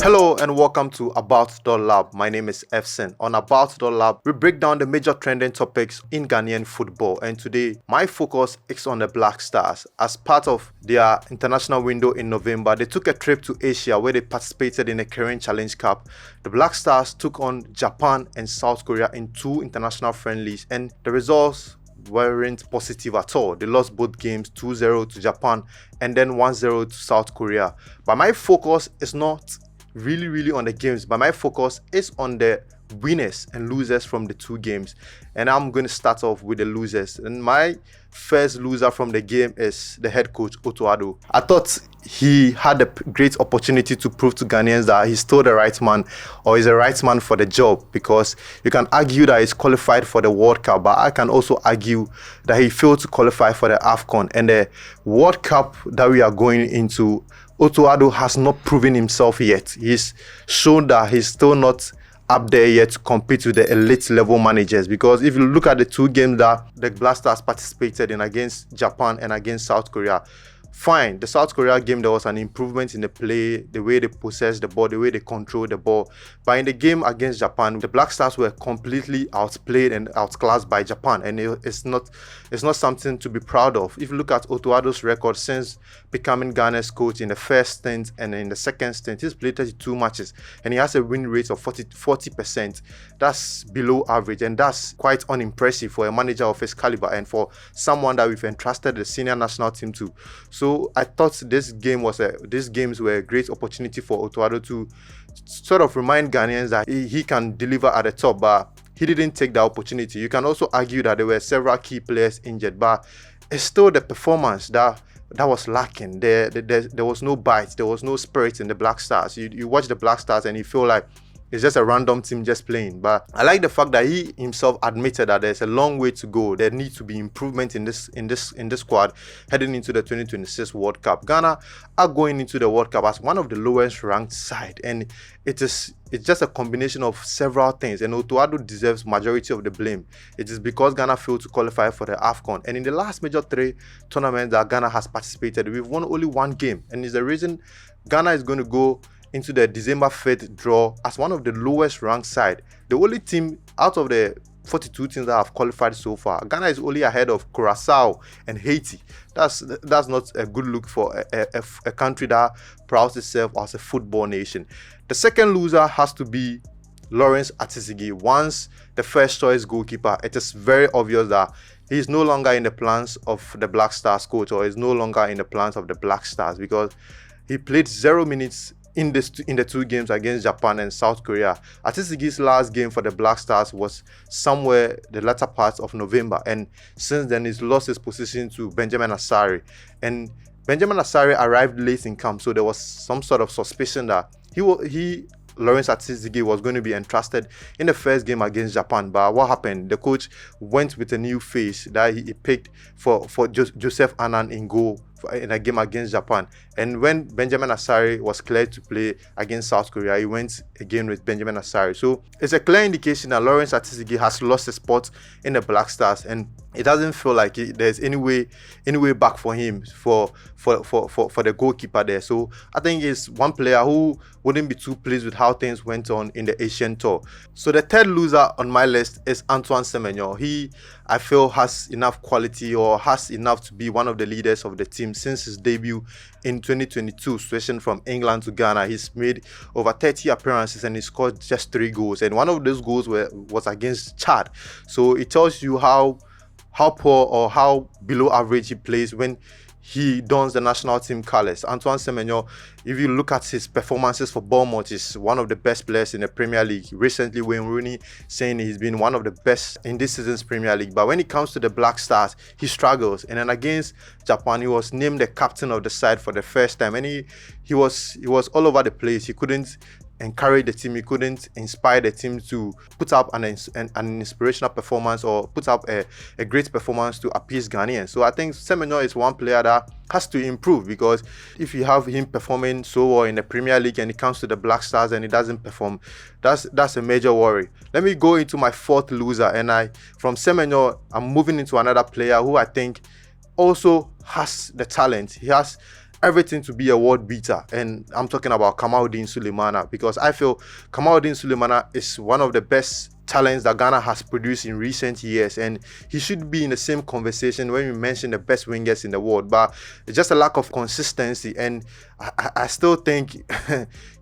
Hello and welcome to ABOUT.LAB. My name is Efsen. On ABOUT.LAB, we break down the major trending topics in Ghanaian football. And today, my focus is on the Black Stars. As part of their international window in November, they took a trip to Asia where they participated in a Korean Challenge Cup. The Black Stars took on Japan and South Korea in two international friendlies, and the results weren't positive at all. They lost both games 2-0 to Japan and then 1-0 to South Korea. But my focus is not really on the games, but my focus is on the winners and losers from the two games. And I'm going to start off with the losers. And my first loser from the game is the head coach, Otto Addo. I thought he had a great opportunity to prove to Ghanaians that he's still the right man, or is the right man for the job, because you can argue that he's qualified for the World Cup, but I can also argue that he failed to qualify for the AFCON. And the World Cup that we are going into, Otto Addo has not proven himself yet. He's shown that he's still not up there yet to compete with the elite level managers, because if you look at the two games that the Black Stars participated in against Japan and against South Korea, fine, the South Korea game, there was an improvement in the play, the way they possessed the ball, the way they controlled the ball. But in the game against Japan, the Black Stars were completely outplayed and outclassed by Japan, and it's not something to be proud of. If you look at Otto Addo's record since becoming Ghana's coach, in the first stint and in the second stint, he's played 32 matches and he has a win rate of 40%. That's below average, and that's quite unimpressive for a manager of his caliber and for someone that we've entrusted the senior national team to. So I thought these games were a great opportunity for Otto Addo to sort of remind Ghanaians that he can deliver at the top, but he didn't take the opportunity. You can also argue that there were several key players injured, but it's still the performance that was lacking. There was no bite, there was no spirit in the Black Stars. You watch the Black Stars and you feel like it's just a random team just playing. But I like the fact that he himself admitted that there's a long way to go. There needs to be improvement in this squad heading into the 2026 World Cup. Ghana are going into the World Cup as one of the lowest ranked side, and it's just a combination of several things. And Otto Addo deserves majority of the blame. It is because Ghana failed to qualify for the AFCON, and in the last major three tournaments that Ghana has participated, we've won only one game, and it's the reason Ghana is going to go into the December 5th draw as one of the lowest ranked side. The only team out of the 42 teams that have qualified so far, Ghana is only ahead of Curacao and Haiti. That's not a good look for a country that prouds itself as a football nation. The second loser has to be Lawrence Atisigi. Once the first choice goalkeeper, it is very obvious that he is no longer in the plans of the Black Stars coach, or is no longer in the plans of the Black Stars, because he played 0 minutes in the two games against Japan and South Korea. Atisigi's last game for the Black Stars was somewhere the latter part of November, and since then he's lost his position to Benjamin Asare. And Benjamin Asare arrived late in camp, so there was some sort of suspicion that Lawrence Atisigi was going to be entrusted in the first game against Japan. But what happened? The coach went with a new face that he picked for Joseph Annan in goal in a game against Japan. And when Benjamin Asare was cleared to play against South Korea, he went again with Benjamin Asare. So it's a clear indication that Lawrence Atisigi has lost his spot in the Black Stars, and it doesn't feel like there's any way back for him for the goalkeeper there. So I think it's one player who wouldn't be too pleased with how things went on in the Asian tour. So the third loser on my list is Antoine Semenyo. He, I feel, has enough quality, or has enough to be one of the leaders of the team since his debut in 2022, switching from England to Ghana. He's made over 30 appearances and he scored just 3 goals, and one of those goals was against Chad. So it tells you how poor or how below average he plays when he dons the national team colours. Antoine Semenyo, if you look at his performances for Bournemouth, is one of the best players in the Premier League. Recently, Wayne Rooney saying he's been one of the best in this season's Premier League. But when it comes to the Black Stars, he struggles. And then against Japan, he was named the captain of the side for the first time, and he was all over the place. He couldn't encourage the team, he couldn't inspire the team to put up an inspirational performance, or put up a great performance to appease Ghanaians. So I think Semenyo is one player that has to improve, because if you have him performing so well in the Premier League and it comes to the Black Stars and he doesn't perform, that's a major worry. Let me go into my fourth loser, and from Semenyo, I'm moving into another player who I think also has the talent. He has everything to be a world beater. And I'm talking about Kamaldeen Sulemana, because I feel Kamaldeen Sulemana is one of the best talents that Ghana has produced in recent years, and he should be in the same conversation when we mention the best wingers in the world. But it's just a lack of consistency, and I still think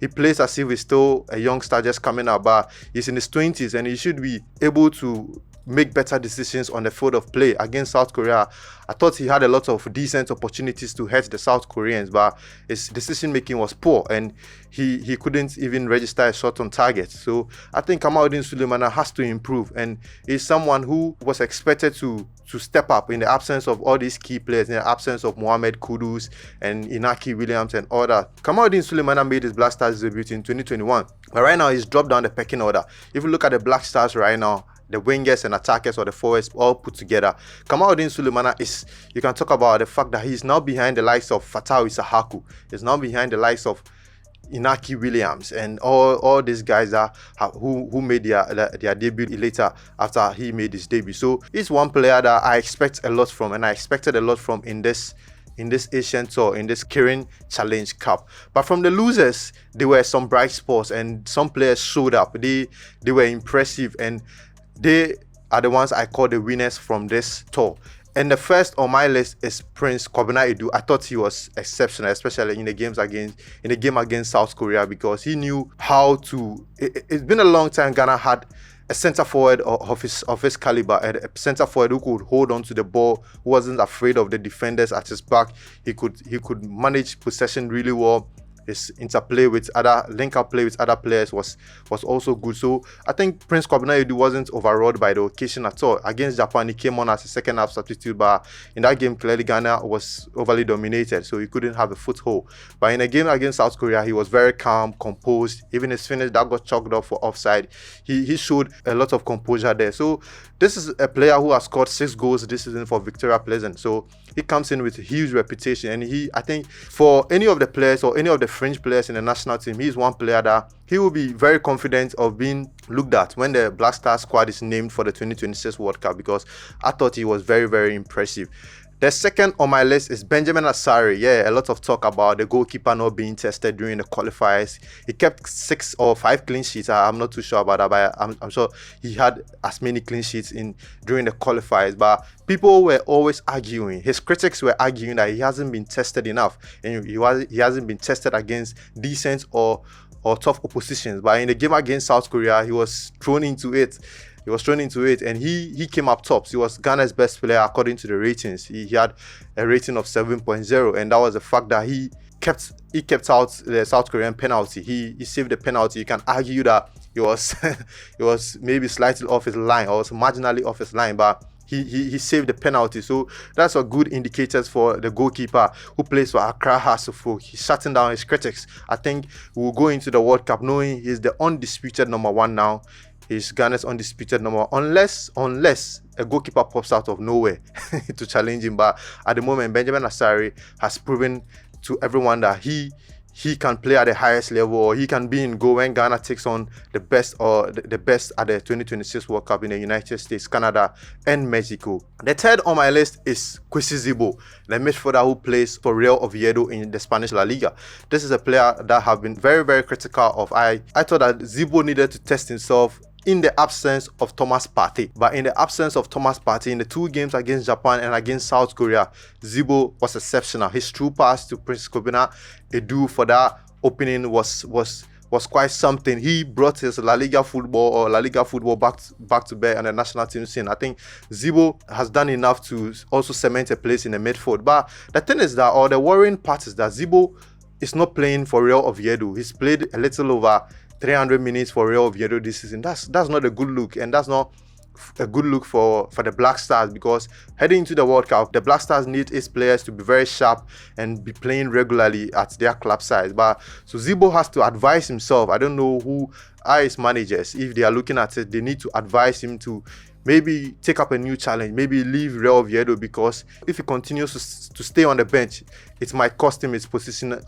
he plays as if he's still a youngster just coming up, but he's in his 20s and he should be able to make better decisions on the field of play. Against South Korea, I thought he had a lot of decent opportunities to hurt the South Koreans, but his decision making was poor, and he couldn't even register a shot on target. So I think Kamaldeen Sulemana has to improve, and he's someone who was expected to step up in the absence of all these key players, in the absence of Mohamed Kudus and Inaki Williams and all that. Kamaldeen Sulemana made his Black Stars debut in 2021, but right now he's dropped down the pecking order. If you look at the Black Stars right now, the wingers and attackers or the forwards all put together, Kamaldeen Sulemana is, you can talk about the fact that he's now behind the likes of Fatau Isahaku, he's now behind the likes of Inaki Williams and all these guys who made their debut later after he made his debut. So he's one player that I expect a lot from, and I expected a lot from in this Asian tour, in this Kirin Challenge Cup. But from the losers, there were some bright spots, and some players showed up. They were impressive, and they are the ones I call the winners from this tour. And the first on my list is Prince Kwabena Adu. I thought he was exceptional, especially in the game against South Korea, because he knew how to. It's been a long time Ghana had a centre forward of his caliber, a centre forward who could hold on to the ball, who wasn't afraid of the defenders at his back. He could manage possession really well. His interplay with link-up play with other players was also good. So I think Prince Kwabena Adu wasn't overawed by the occasion at all. Against Japan, he came on as a second half substitute, but in that game, clearly Ghana was overly dominated, so he couldn't have a foothold. But in a game against South Korea, he was very calm, composed. Even his finish that got chalked up for offside, he showed a lot of composure there. So this is a player who has scored 6 goals this season for Victoria Pleasant. So he comes in with a huge reputation, and I think for any of the players or any of the French players in the national team, he's one player that he will be very confident of being looked at when the Black Star squad is named for the 2026 World Cup, because I thought he was very, very impressive. The second on my list is Benjamin Asare. Yeah, a lot of talk about the goalkeeper not being tested during the qualifiers. He kept 6 or 5 clean sheets. I'm not too sure about that, but I'm sure he had as many clean sheets during the qualifiers. But people were always arguing. His critics were arguing that he hasn't been tested enough, and he hasn't been tested against decent or tough oppositions. But in the game against South Korea, he was thrown into it. And he came up tops. He was Ghana's best player according to the ratings. He had a rating of 7.0, and that was the fact that he kept out the South Korean penalty. He saved the penalty. You can argue that he was maybe slightly off his line, or was marginally off his line, but he saved the penalty. So that's a good indicator for the goalkeeper who plays for Accra Hasselhoff. He's shutting down his critics. I think we'll go into the World Cup knowing he's the undisputed number 1 now. He's Ghana's undisputed number 1, unless a goalkeeper pops out of nowhere to challenge him. But at the moment, Benjamin Asare has proven to everyone that he can play at the highest level, or he can be in goal when Ghana takes on the best at the 2026 World Cup in the United States, Canada, and Mexico. The third on my list is Kwasi Sibo, the midfielder who plays for Real Oviedo in the Spanish La Liga. This is a player that have been very, very critical of. I thought that Sibo needed to test himself in the absence of Thomas Partey. But in the absence of Thomas Partey, in the 2 games against Japan and against South Korea, Sibo was exceptional. His true pass to Prince Kwabena Adu for that opening was quite something. He brought his La Liga football back to bear on the national team scene. I think Sibo has done enough to also cement a place in the midfield. But the thing is that, or the worrying part is that Sibo is not playing for Real Oviedo. He's played a little over 300 minutes for Real Oviedo this season. That's not a good look, and that's not a good look for the Black Stars, because heading into the World Cup, the Black Stars need its players to be very sharp and be playing regularly at their club size. But so Sibo has to advise himself. I don't know who are his managers. If they are looking at it, they need to advise him to maybe take up a new challenge, maybe leave Real Oviedo, because if he continues to stay on the bench, it might cost him his position in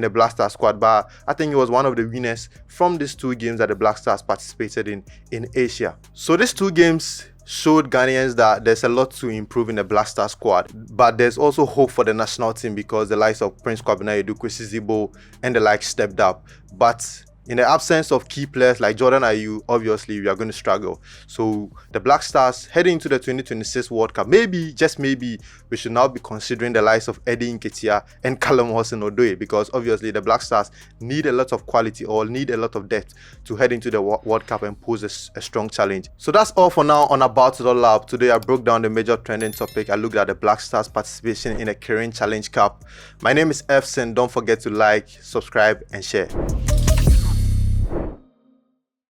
the Black Stars squad. But I think he was one of the winners from these 2 games that the Black Stars participated in Asia. So these 2 games showed Ghanaians that there's a lot to improve in the Black Star squad, but there's also hope for the national team because the likes of Prince Kwabena Adu, Kwasi Sibo, and the like stepped up. But in the absence of key players like Jordan Ayew, obviously we are going to struggle. So the Black Stars heading into the 2026 World Cup, maybe, just maybe, we should now be considering the likes of Eddie Nketiah and Callum Hudson-Odoi, because obviously the Black Stars need a lot of quality or need a lot of depth to head into the World Cup and pose a strong challenge. So that's all for now on ABOUT.LAB. Today I broke down the major trending topic. I looked at the Black Stars participation in the Kirin Challenge Cup. My name is Efsen. Don't forget to like, subscribe and share.